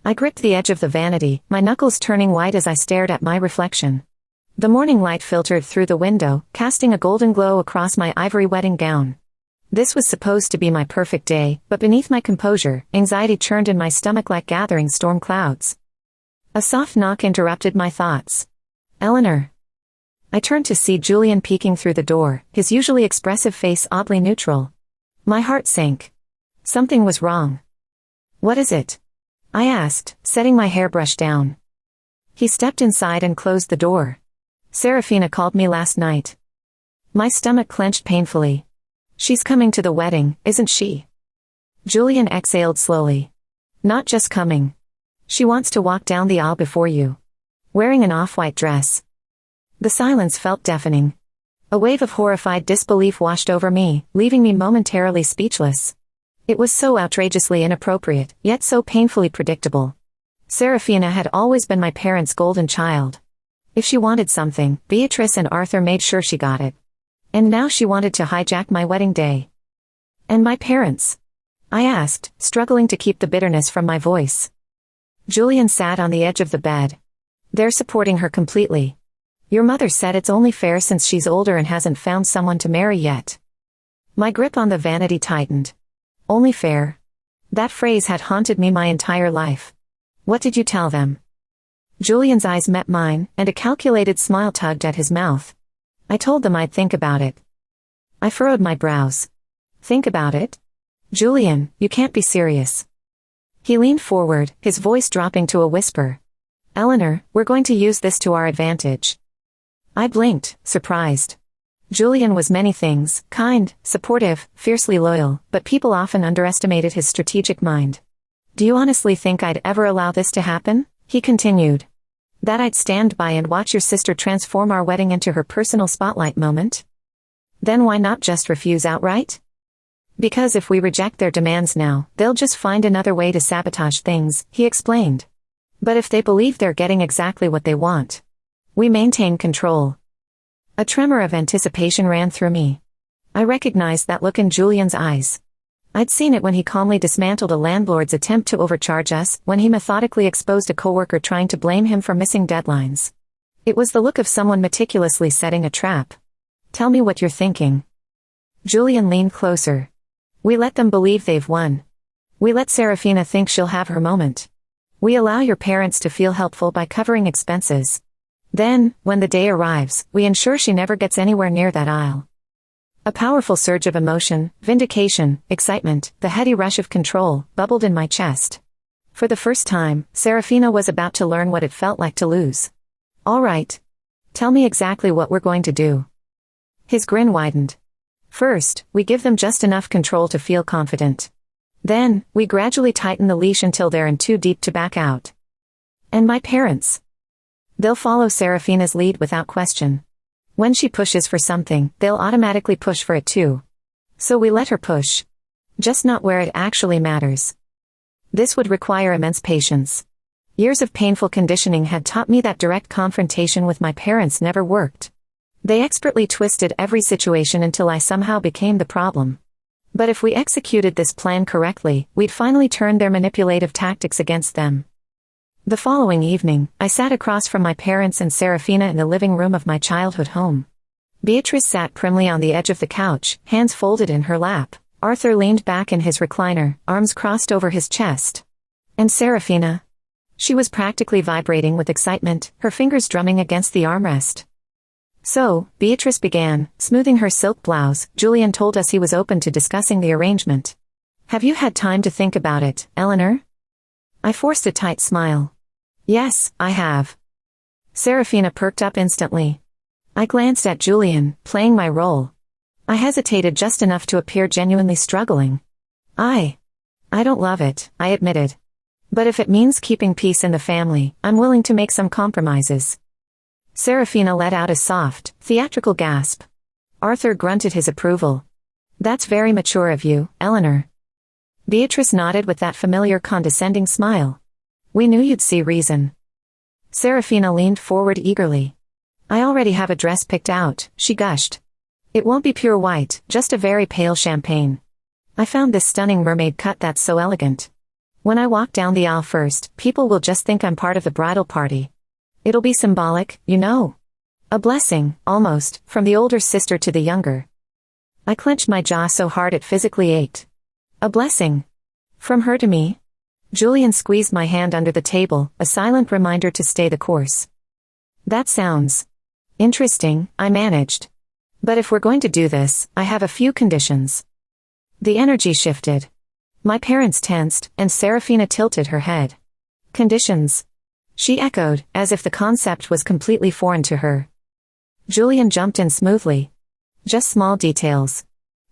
I gripped the edge of the vanity, my knuckles turning white as I stared at my reflection. The morning light filtered through the window, casting a golden glow across my ivory wedding gown. This was supposed to be my perfect day, but beneath my composure, anxiety churned in my stomach like gathering storm clouds. A soft knock interrupted my thoughts. Eleanor. I turned to see Julian peeking through the door, his usually expressive face oddly neutral. My heart sank. Something was wrong. What is it? I asked, setting my hairbrush down. He stepped inside and closed the door. Serafina called me last night. My stomach clenched painfully. She's coming to the wedding, isn't she? Julian exhaled slowly. Not just coming. She wants to walk down the aisle before you. Wearing an off-white dress. The silence felt deafening. A wave of horrified disbelief washed over me, leaving me momentarily speechless. It was so outrageously inappropriate, yet so painfully predictable. Serafina had always been my parents' golden child. If she wanted something, Beatrice and Arthur made sure she got it. And now she wanted to hijack my wedding day. And my parents? I asked, struggling to keep the bitterness from my voice. Julian sat on the edge of the bed. They're supporting her completely. Your mother said it's only fair since she's older and hasn't found someone to marry yet. My grip on the vanity tightened. Only fair. That phrase had haunted me my entire life. What did you tell them? Julian's eyes met mine, and a calculated smile tugged at his mouth. I told them I'd think about it. I furrowed my brows. Think about it? Julian, you can't be serious. He leaned forward, his voice dropping to a whisper. Eleanor, we're going to use this to our advantage. I blinked, surprised. Julian was many things, kind, supportive, fiercely loyal, but people often underestimated his strategic mind. Do you honestly think I'd ever allow this to happen? He continued. That I'd stand by and watch your sister transform our wedding into her personal spotlight moment? Then why not just refuse outright? Because if we reject their demands now, they'll just find another way to sabotage things, he explained. But if they believe they're getting exactly what they want, we maintain control. A tremor of anticipation ran through me. I recognized that look in Julian's eyes. I'd seen it when he calmly dismantled a landlord's attempt to overcharge us, when he methodically exposed a coworker trying to blame him for missing deadlines. It was the look of someone meticulously setting a trap. Tell me what you're thinking. Julian leaned closer. We let them believe they've won. We let Serafina think she'll have her moment. We allow your parents to feel helpful by covering expenses. Then, when the day arrives, we ensure she never gets anywhere near that aisle. A powerful surge of emotion, vindication, excitement, the heady rush of control, bubbled in my chest. For the first time, Serafina was about to learn what it felt like to lose. All right. Tell me exactly what we're going to do. His grin widened. First, we give them just enough control to feel confident. Then, we gradually tighten the leash until they're in too deep to back out. And my parents? They'll follow Serafina's lead without question. When she pushes for something, they'll automatically push for it too. So we let her push. Just not where it actually matters. This would require immense patience. Years of painful conditioning had taught me that direct confrontation with my parents never worked. They expertly twisted every situation until I somehow became the problem. But if we executed this plan correctly, we'd finally turn their manipulative tactics against them. The following evening, I sat across from my parents and Serafina in the living room of my childhood home. Beatrice sat primly on the edge of the couch, hands folded in her lap. Arthur leaned back in his recliner, arms crossed over his chest. And Serafina? She was practically vibrating with excitement, her fingers drumming against the armrest. So, Beatrice began, smoothing her silk blouse. Julian told us he was open to discussing the arrangement. Have you had time to think about it, Eleanor? I forced a tight smile. Yes, I have. Serafina perked up instantly. I glanced at Julian, playing my role. I hesitated just enough to appear genuinely struggling. I don't love it, I admitted. But if it means keeping peace in the family, I'm willing to make some compromises. Serafina let out a soft, theatrical gasp. Arthur grunted his approval. That's very mature of you, Eleanor. Beatrice nodded with that familiar condescending smile. We knew you'd see reason. Serafina leaned forward eagerly. I already have a dress picked out, she gushed. It won't be pure white, just a very pale champagne. I found this stunning mermaid cut that's so elegant. When I walk down the aisle first, people will just think I'm part of the bridal party. It'll be symbolic, you know. A blessing, almost, from the older sister to the younger. I clenched my jaw so hard it physically ached. A blessing. From her to me? Julian squeezed my hand under the table, a silent reminder to stay the course. That sounds interesting, I managed. But if we're going to do this, I have a few conditions. The energy shifted. My parents tensed, and Serafina tilted her head. Conditions? She echoed, as if the concept was completely foreign to her. Julian jumped in smoothly. Just small details.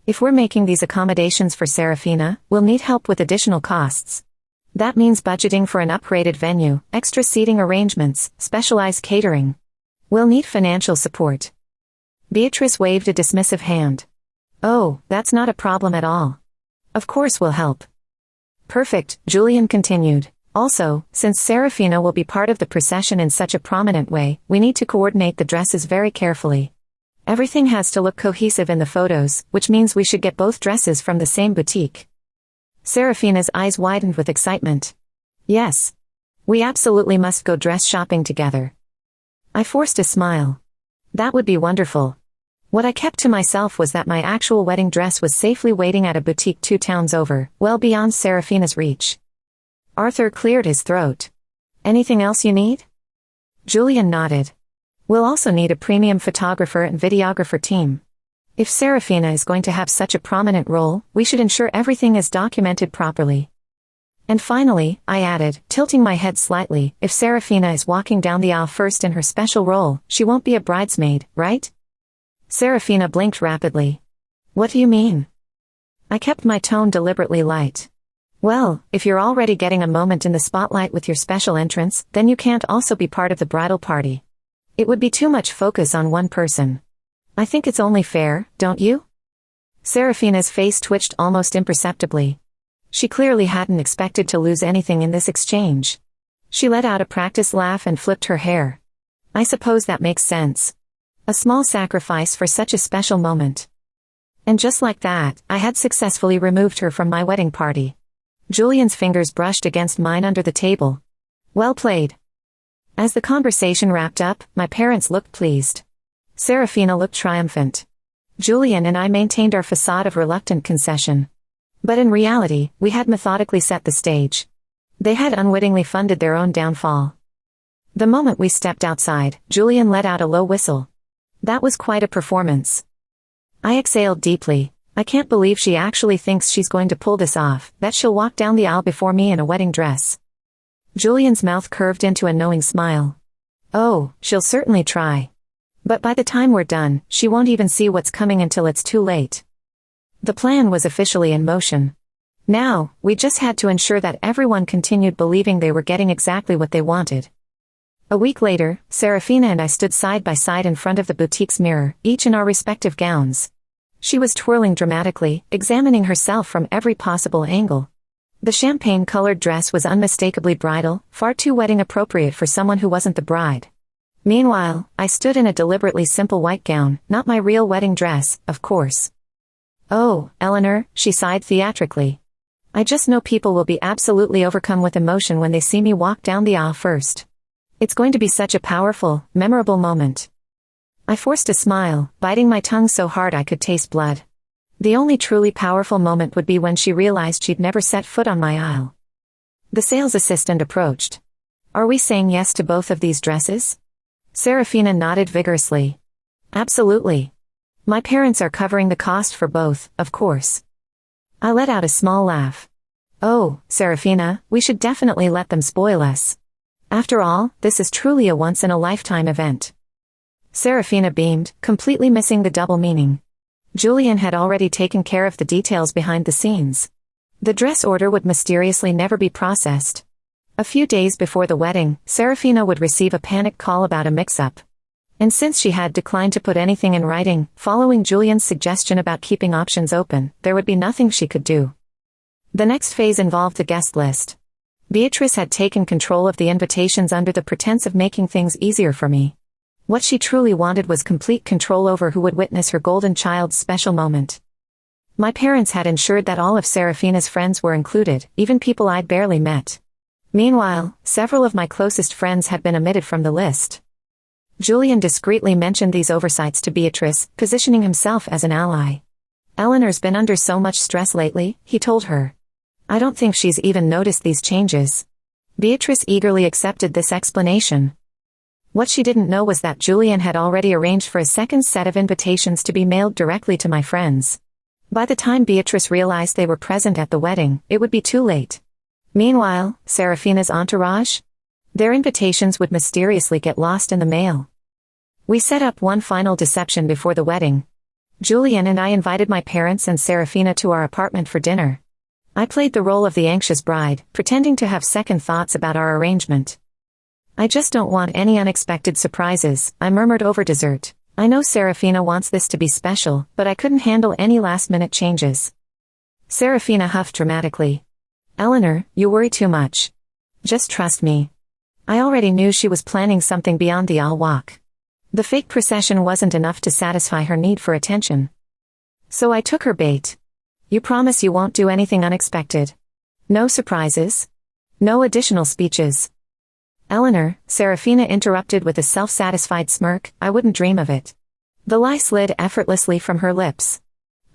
If we're making these accommodations for Serafina, we'll need help with additional costs. That means budgeting for an upgraded venue, extra seating arrangements, specialized catering. We'll need financial support. Beatrice waved a dismissive hand. Oh, that's not a problem at all. Of course we'll help. Perfect, Julian continued. Also, since Serafina will be part of the procession in such a prominent way, we need to coordinate the dresses very carefully. Everything has to look cohesive in the photos, which means we should get both dresses from the same boutique. Serafina's eyes widened with excitement. Yes. We absolutely must go dress shopping together. I forced a smile. That would be wonderful. What I kept to myself was that my actual wedding dress was safely waiting at a boutique 2 towns over, well beyond Serafina's reach. Arthur cleared his throat. Anything else you need? Julian nodded. We'll also need a premium photographer and videographer team. If Serafina is going to have such a prominent role, we should ensure everything is documented properly. And finally, I added, tilting my head slightly, if Serafina is walking down the aisle first in her special role, she won't be a bridesmaid, right? Serafina blinked rapidly. What do you mean? I kept my tone deliberately light. Well, if you're already getting a moment in the spotlight with your special entrance, then you can't also be part of the bridal party. It would be too much focus on one person. I think it's only fair, don't you? Serafina's face twitched almost imperceptibly. She clearly hadn't expected to lose anything in this exchange. She let out a practiced laugh and flipped her hair. I suppose that makes sense. A small sacrifice for such a special moment. And just like that, I had successfully removed her from my wedding party. Julian's fingers brushed against mine under the table. Well played. As the conversation wrapped up, my parents looked pleased. Serafina looked triumphant. Julian and I maintained our facade of reluctant concession. But in reality, we had methodically set the stage. They had unwittingly funded their own downfall. The moment we stepped outside, Julian let out a low whistle. That was quite a performance. I exhaled deeply. I can't believe she actually thinks she's going to pull this off, that she'll walk down the aisle before me in a wedding dress. Julian's mouth curved into a knowing smile. Oh, she'll certainly try. But by the time we're done, she won't even see what's coming until it's too late. The plan was officially in motion. Now, we just had to ensure that everyone continued believing they were getting exactly what they wanted. A week later, Serafina and I stood side by side in front of the boutique's mirror, each in our respective gowns. She was twirling dramatically, examining herself from every possible angle. The champagne-colored dress was unmistakably bridal, far too wedding-appropriate for someone who wasn't the bride. Meanwhile, I stood in a deliberately simple white gown, not my real wedding dress, of course. Oh, Eleanor, she sighed theatrically. I just know people will be absolutely overcome with emotion when they see me walk down the aisle first. It's going to be such a powerful, memorable moment. I forced a smile, biting my tongue so hard I could taste blood. The only truly powerful moment would be when she realized she'd never set foot on my aisle. The sales assistant approached. Are we saying yes to both of these dresses? Serafina nodded vigorously. Absolutely. My parents are covering the cost for both, of course. I let out a small laugh. Oh, Serafina, we should definitely let them spoil us. After all, this is truly a once-in-a-lifetime event. Serafina beamed, completely missing the double meaning. Julian had already taken care of the details behind the scenes. The dress order would mysteriously never be processed. A few days before the wedding, Serafina would receive a panic call about a mix-up. And since she had declined to put anything in writing, following Julian's suggestion about keeping options open, there would be nothing she could do. The next phase involved the guest list. Beatrice had taken control of the invitations under the pretense of making things easier for me. What she truly wanted was complete control over who would witness her golden child's special moment. My parents had ensured that all of Serafina's friends were included, even people I'd barely met. Meanwhile, several of my closest friends had been omitted from the list. Julian discreetly mentioned these oversights to Beatrice, positioning himself as an ally. Eleanor's been under so much stress lately, he told her. I don't think she's even noticed these changes. Beatrice eagerly accepted this explanation. What she didn't know was that Julian had already arranged for a second set of invitations to be mailed directly to my friends. By the time Beatrice realized they were present at the wedding, it would be too late. Meanwhile, Serafina's entourage? Their invitations would mysteriously get lost in the mail. We set up one final deception before the wedding. Julian and I invited my parents and Serafina to our apartment for dinner. I played the role of the anxious bride, pretending to have second thoughts about our arrangement. I just don't want any unexpected surprises, I murmured over dessert. I know Serafina wants this to be special, but I couldn't handle any last-minute changes. Serafina huffed dramatically. Eleanor, you worry too much. Just trust me. I already knew she was planning something beyond the I'll walk. The fake procession wasn't enough to satisfy her need for attention. So I took her bait. You promise you won't do anything unexpected? No surprises? No additional speeches? Eleanor, Serafina interrupted with a self-satisfied smirk, I wouldn't dream of it. The lie slid effortlessly from her lips.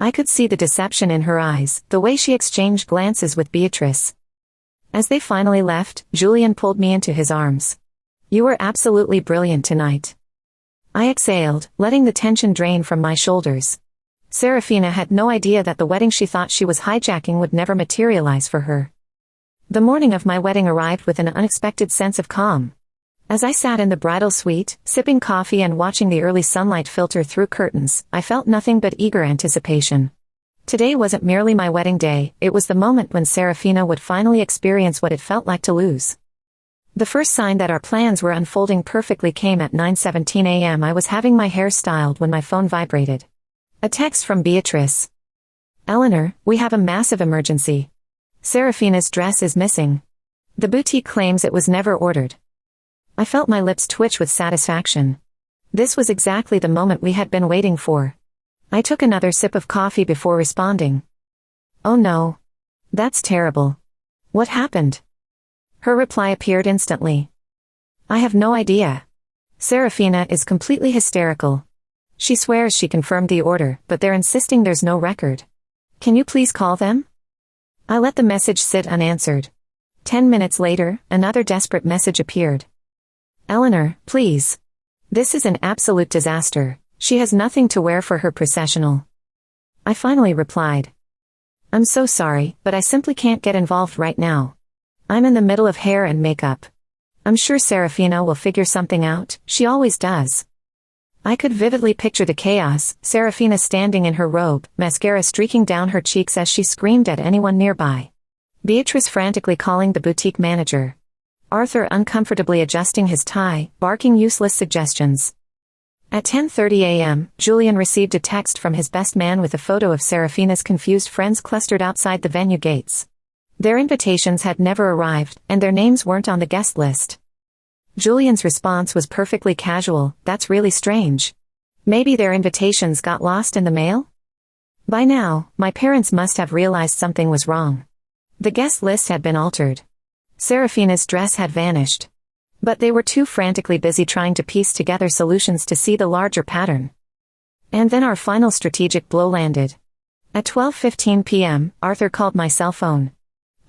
I could see the deception in her eyes, the way she exchanged glances with Beatrice. As they finally left, Julian pulled me into his arms. You were absolutely brilliant tonight. I exhaled, letting the tension drain from my shoulders. Serafina had no idea that the wedding she thought she was hijacking would never materialize for her. The morning of my wedding arrived with an unexpected sense of calm. As I sat in the bridal suite, sipping coffee and watching the early sunlight filter through curtains, I felt nothing but eager anticipation. Today wasn't merely my wedding day, it was the moment when Serafina would finally experience what it felt like to lose. The first sign that our plans were unfolding perfectly came at 9:17 a.m. I was having my hair styled when my phone vibrated. A text from Beatrice. Eleanor, we have a massive emergency. Serafina's dress is missing. The boutique claims it was never ordered. I felt my lips twitch with satisfaction. This was exactly the moment we had been waiting for. I took another sip of coffee before responding. Oh no. That's terrible. What happened? Her reply appeared instantly. I have no idea. Serafina is completely hysterical. She swears she confirmed the order, but they're insisting there's no record. Can you please call them? I let the message sit unanswered. 10 minutes later, another desperate message appeared. Eleanor, please. This is an absolute disaster. She has nothing to wear for her processional. I finally replied. I'm so sorry, but I simply can't get involved right now. I'm in the middle of hair and makeup. I'm sure Serafina will figure something out, she always does. I could vividly picture the chaos, Serafina standing in her robe, mascara streaking down her cheeks as she screamed at anyone nearby. Beatrice frantically calling the boutique manager. Arthur uncomfortably adjusting his tie, barking useless suggestions. At 10:30 a.m., Julian received a text from his best man with a photo of Serafina's confused friends clustered outside the venue gates. Their invitations had never arrived, and their names weren't on the guest list. Julian's response was perfectly casual, that's really strange. Maybe their invitations got lost in the mail? By now, my parents must have realized something was wrong. The guest list had been altered. Serafina's dress had vanished. But they were too frantically busy trying to piece together solutions to see the larger pattern. And then our final strategic blow landed. At 12:15 p.m., Arthur called my cell phone.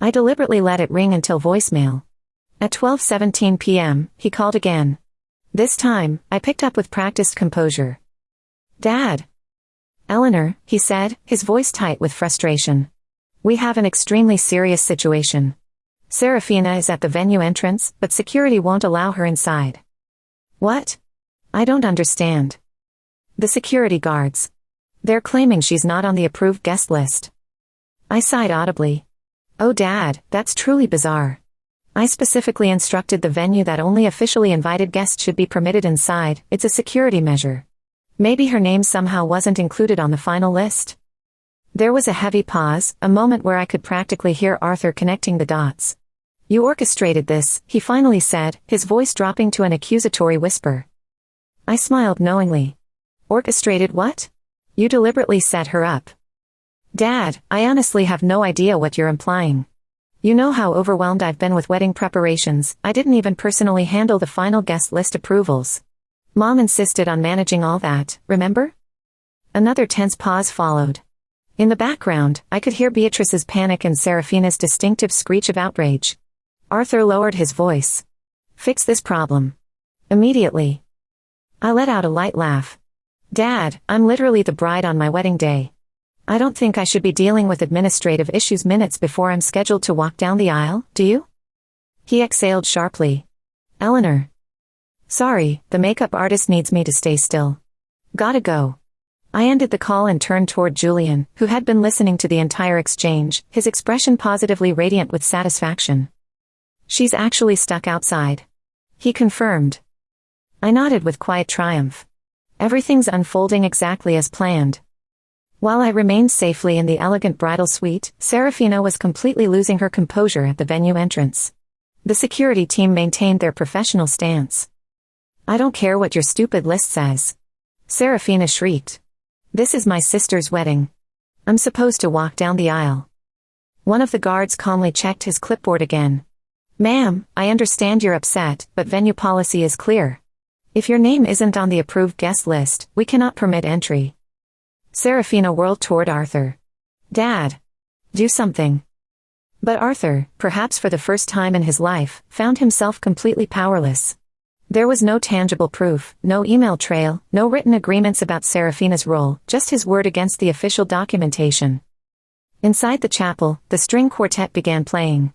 I deliberately let it ring until voicemail. At 12:17 p.m., he called again. This time, I picked up with practiced composure. Dad. Eleanor, he said, his voice tight with frustration. We have an extremely serious situation. Serafina is at the venue entrance, but security won't allow her inside. What? I don't understand. The security guards. They're claiming she's not on the approved guest list. I sighed audibly. Oh Dad, that's truly bizarre. I specifically instructed the venue that only officially invited guests should be permitted inside, it's a security measure. Maybe her name somehow wasn't included on the final list. There was a heavy pause, a moment where I could practically hear Arthur connecting the dots. You orchestrated this, he finally said, his voice dropping to an accusatory whisper. I smiled knowingly. Orchestrated what? You deliberately set her up. Dad, I honestly have no idea what you're implying. You know how overwhelmed I've been with wedding preparations. I didn't even personally handle the final guest list approvals. Mom insisted on managing all that, remember? Another tense pause followed. In the background, I could hear Beatrice's panic and Serafina's distinctive screech of outrage. Arthur lowered his voice. Fix this problem. Immediately. I let out a light laugh. Dad, I'm literally the bride on my wedding day. I don't think I should be dealing with administrative issues minutes before I'm scheduled to walk down the aisle, do you? He exhaled sharply. Eleanor. Sorry, the makeup artist needs me to stay still. Gotta go. I ended the call and turned toward Julian, who had been listening to the entire exchange, his expression positively radiant with satisfaction. She's actually stuck outside. He confirmed. I nodded with quiet triumph. Everything's unfolding exactly as planned. While I remained safely in the elegant bridal suite, Serafina was completely losing her composure at the venue entrance. The security team maintained their professional stance. I don't care what your stupid list says. Serafina shrieked. This is my sister's wedding. I'm supposed to walk down the aisle. One of the guards calmly checked his clipboard again. Ma'am, I understand you're upset, but venue policy is clear. If your name isn't on the approved guest list, we cannot permit entry. Serafina whirled toward Arthur. Dad. Do something. But Arthur, perhaps for the first time in his life, found himself completely powerless. There was no tangible proof, no email trail, no written agreements about Serafina's role, just his word against the official documentation. Inside the chapel, the string quartet began playing.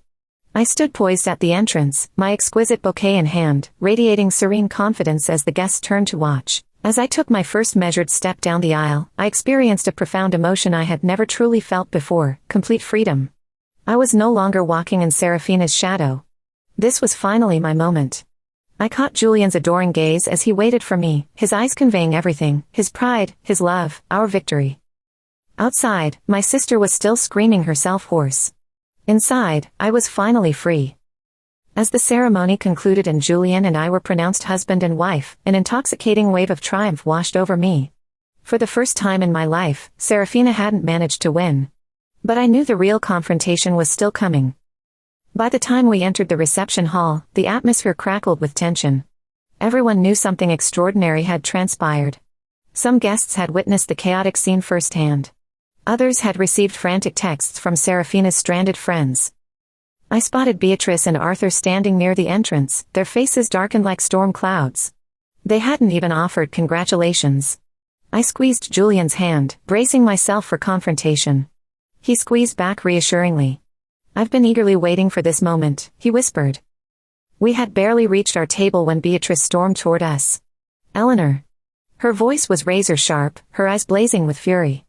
I stood poised at the entrance, my exquisite bouquet in hand, radiating serene confidence as the guests turned to watch. As I took my first measured step down the aisle, I experienced a profound emotion I had never truly felt before, complete freedom. I was no longer walking in Serafina's shadow. This was finally my moment. I caught Julian's adoring gaze as he waited for me, his eyes conveying everything, his pride, his love, our victory. Outside, my sister was still screaming herself hoarse. Inside, I was finally free. As the ceremony concluded and Julian and I were pronounced husband and wife, an intoxicating wave of triumph washed over me. For the first time in my life, Serafina hadn't managed to win. But I knew the real confrontation was still coming. By the time we entered the reception hall, the atmosphere crackled with tension. Everyone knew something extraordinary had transpired. Some guests had witnessed the chaotic scene firsthand. Others had received frantic texts from Serafina's stranded friends. I spotted Beatrice and Arthur standing near the entrance, their faces darkened like storm clouds. They hadn't even offered congratulations. I squeezed Julian's hand, bracing myself for confrontation. He squeezed back reassuringly. I've been eagerly waiting for this moment, he whispered. We had barely reached our table when Beatrice stormed toward us. Eleanor. Her voice was razor sharp, her eyes blazing with fury.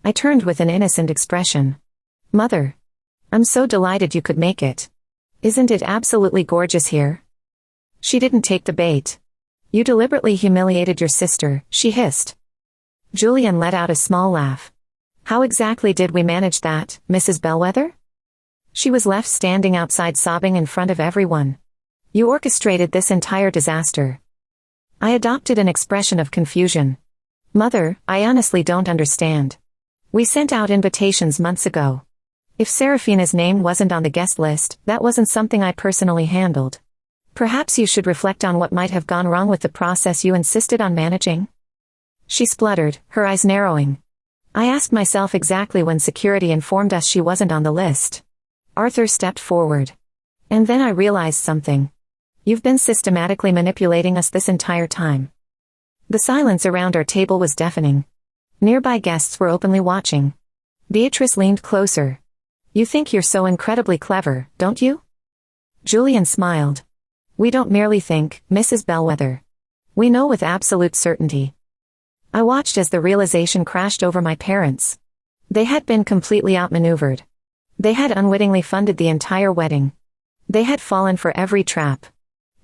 I turned with an innocent expression. Mother. I'm so delighted you could make it. Isn't it absolutely gorgeous here? She didn't take the bait. You deliberately humiliated your sister, she hissed. Julian let out a small laugh. How exactly did we manage that, Mrs. Bellwether? She was left standing outside sobbing in front of everyone. You orchestrated this entire disaster. I adopted an expression of confusion. Mother, I honestly don't understand. We sent out invitations months ago. If Serafina's name wasn't on the guest list, that wasn't something I personally handled. Perhaps you should reflect on what might have gone wrong with the process you insisted on managing. She spluttered, her eyes narrowing. I asked myself exactly when security informed us she wasn't on the list. Arthur stepped forward. And then I realized something. You've been systematically manipulating us this entire time. The silence around our table was deafening. Nearby guests were openly watching. Beatrice leaned closer. You think you're so incredibly clever, don't you? Julian smiled. We don't merely think, Mrs. Bellwether. We know with absolute certainty. I watched as the realization crashed over my parents. They had been completely outmaneuvered. They had unwittingly funded the entire wedding. They had fallen for every trap.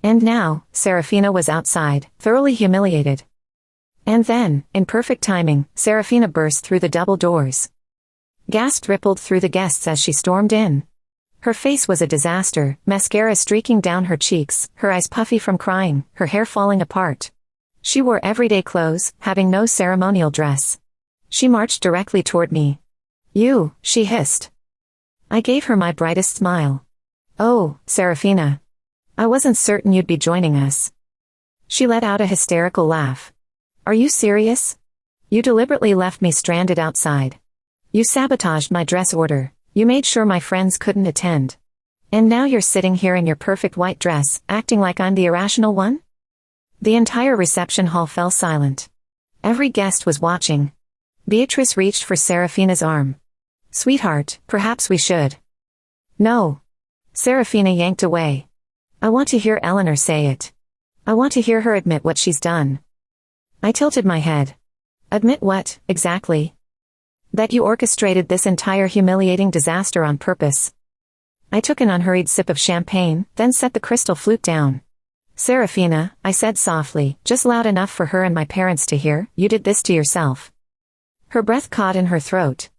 And now, Serafina was outside, thoroughly humiliated. And then, in perfect timing, Serafina burst through the double doors. Gasps rippled through the guests as she stormed in. Her face was a disaster, mascara streaking down her cheeks, her eyes puffy from crying, her hair falling apart. She wore everyday clothes, having no ceremonial dress. She marched directly toward me. You, she hissed. I gave her my brightest smile. Oh, Serafina. I wasn't certain you'd be joining us. She let out a hysterical laugh. Are you serious? You deliberately left me stranded outside. You sabotaged my dress order. You made sure my friends couldn't attend. And now you're sitting here in your perfect white dress, acting like I'm the irrational one? The entire reception hall fell silent. Every guest was watching. Beatrice reached for Serafina's arm. Sweetheart, perhaps we should. No. Serafina yanked away. I want to hear Eleanor say it. I want to hear her admit what she's done. I tilted my head. Admit what, exactly? That you orchestrated this entire humiliating disaster on purpose. I took an unhurried sip of champagne, then set the crystal flute down. Serafina, I said softly, just loud enough for her and my parents to hear, you did this to yourself. Her breath caught in her throat.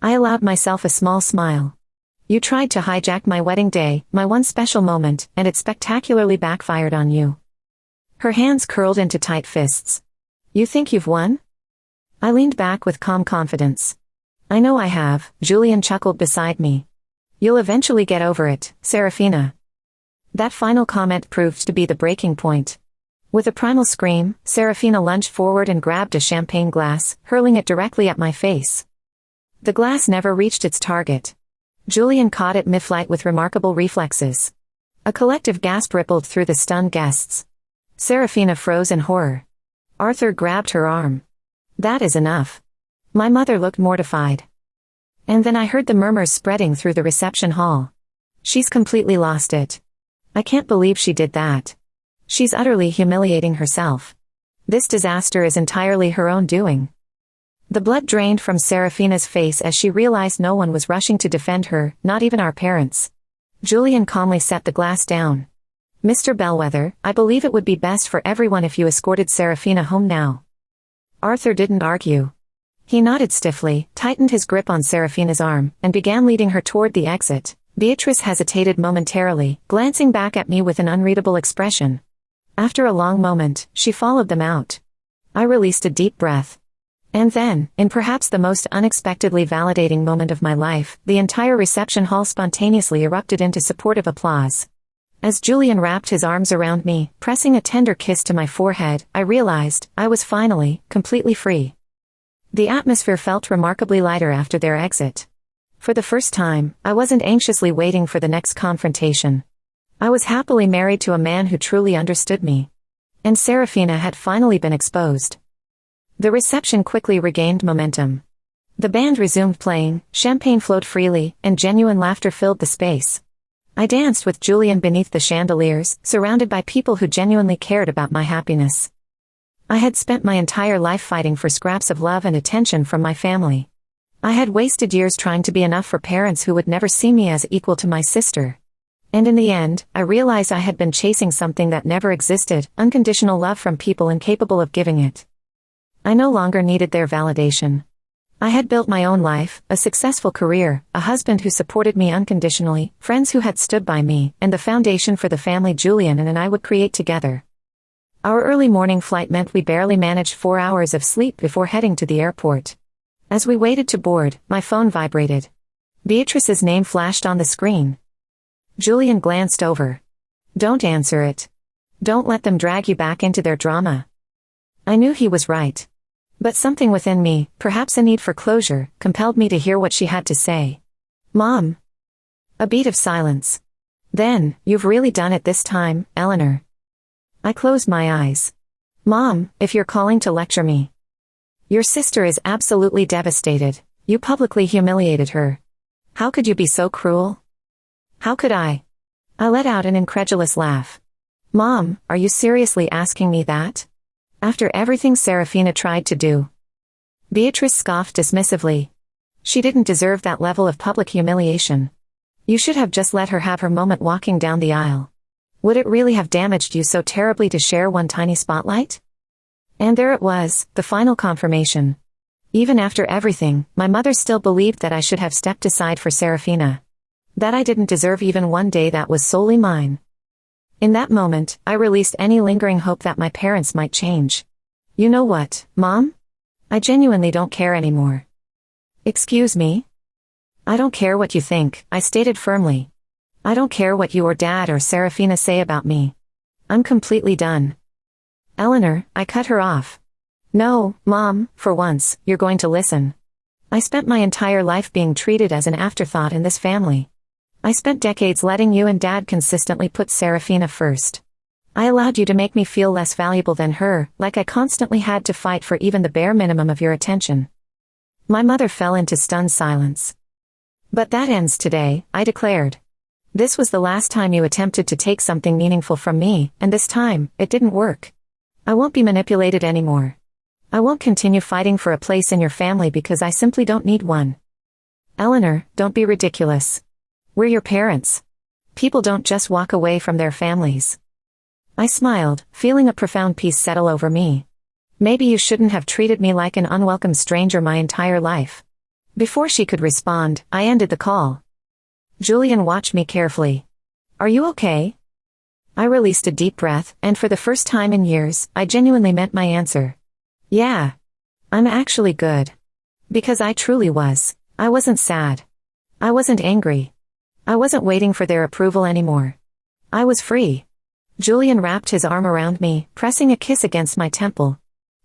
I allowed myself a small smile. You tried to hijack my wedding day, my one special moment, and it spectacularly backfired on you. Her hands curled into tight fists. You think you've won? I leaned back with calm confidence. I know I have, Julian chuckled beside me. You'll eventually get over it, Serafina. That final comment proved to be the breaking point. With a primal scream, Serafina lunged forward and grabbed a champagne glass, hurling it directly at my face. The glass never reached its target. Julian caught it mid-flight with remarkable reflexes. A collective gasp rippled through the stunned guests. Serafina froze in horror. Arthur grabbed her arm. That is enough. My mother looked mortified. And then I heard the murmurs spreading through the reception hall. She's completely lost it. I can't believe she did that. She's utterly humiliating herself. This disaster is entirely her own doing. The blood drained from Serafina's face as she realized no one was rushing to defend her, not even our parents. Julian calmly set the glass down. Mr. Bellwether, I believe it would be best for everyone if you escorted Serafina home now. Arthur didn't argue. He nodded stiffly, tightened his grip on Serafina's arm, and began leading her toward the exit. Beatrice hesitated momentarily, glancing back at me with an unreadable expression. After a long moment, she followed them out. I released a deep breath. And then, in perhaps the most unexpectedly validating moment of my life, the entire reception hall spontaneously erupted into supportive applause. As Julian wrapped his arms around me, pressing a tender kiss to my forehead, I realized I was finally, completely free. The atmosphere felt remarkably lighter after their exit. For the first time, I wasn't anxiously waiting for the next confrontation. I was happily married to a man who truly understood me. And Serafina had finally been exposed. The reception quickly regained momentum. The band resumed playing, champagne flowed freely, and genuine laughter filled the space. I danced with Julian beneath the chandeliers, surrounded by people who genuinely cared about my happiness. I had spent my entire life fighting for scraps of love and attention from my family. I had wasted years trying to be enough for parents who would never see me as equal to my sister. And in the end, I realized I had been chasing something that never existed, unconditional love from people incapable of giving it. I no longer needed their validation. I had built my own life, a successful career, a husband who supported me unconditionally, friends who had stood by me, and the foundation for the family Julian and I would create together. Our early morning flight meant we barely managed 4 hours of sleep before heading to the airport. As we waited to board, my phone vibrated. Beatrice's name flashed on the screen. Julian glanced over. Don't answer it. Don't let them drag you back into their drama. I knew he was right. But something within me, perhaps a need for closure, compelled me to hear what she had to say. Mom. A beat of silence. Then, you've really done it this time, Eleanor. I closed my eyes. Mom, if you're calling to lecture me. Your sister is absolutely devastated. You publicly humiliated her. How could you be so cruel? How could I? I let out an incredulous laugh. Mom, are you seriously asking me that? After everything Serafina tried to do. Beatrice scoffed dismissively. She didn't deserve that level of public humiliation. You should have just let her have her moment walking down the aisle. Would it really have damaged you so terribly to share one tiny spotlight? And there it was, the final confirmation. Even after everything, my mother still believed that I should have stepped aside for Serafina. That I didn't deserve even one day that was solely mine. In that moment, I released any lingering hope that my parents might change. You know what, Mom? I genuinely don't care anymore. Excuse me? I don't care what you think, I stated firmly. I don't care what you or Dad or Serafina say about me. I'm completely done. Eleanor, I cut her off. No, Mom, for once, you're going to listen. I spent my entire life being treated as an afterthought in this family. I spent decades letting you and Dad consistently put Serafina first. I allowed you to make me feel less valuable than her, like I constantly had to fight for even the bare minimum of your attention. My mother fell into stunned silence. But that ends today, I declared. This was the last time you attempted to take something meaningful from me, and this time, it didn't work. I won't be manipulated anymore. I won't continue fighting for a place in your family because I simply don't need one. Eleanor, don't be ridiculous. We're your parents. People don't just walk away from their families. I smiled, feeling a profound peace settle over me. Maybe you shouldn't have treated me like an unwelcome stranger my entire life. Before she could respond, I ended the call. Julian watched me carefully. Are you okay? I released a deep breath, and for the first time in years, I genuinely meant my answer. Yeah. I'm actually good. Because I truly was. I wasn't sad. I wasn't angry. I wasn't waiting for their approval anymore. I was free. Julian wrapped his arm around me, pressing a kiss against my temple.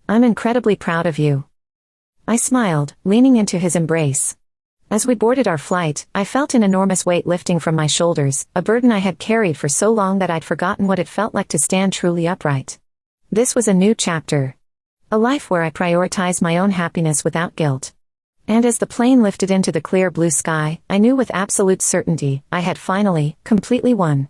I'm incredibly proud of you. I smiled, leaning into his embrace. As we boarded our flight, I felt an enormous weight lifting from my shoulders, a burden I had carried for so long that I'd forgotten what it felt like to stand truly upright. This was a new chapter. A life where I prioritized my own happiness without guilt. And as the plane lifted into the clear blue sky, I knew with absolute certainty, I had finally, completely won.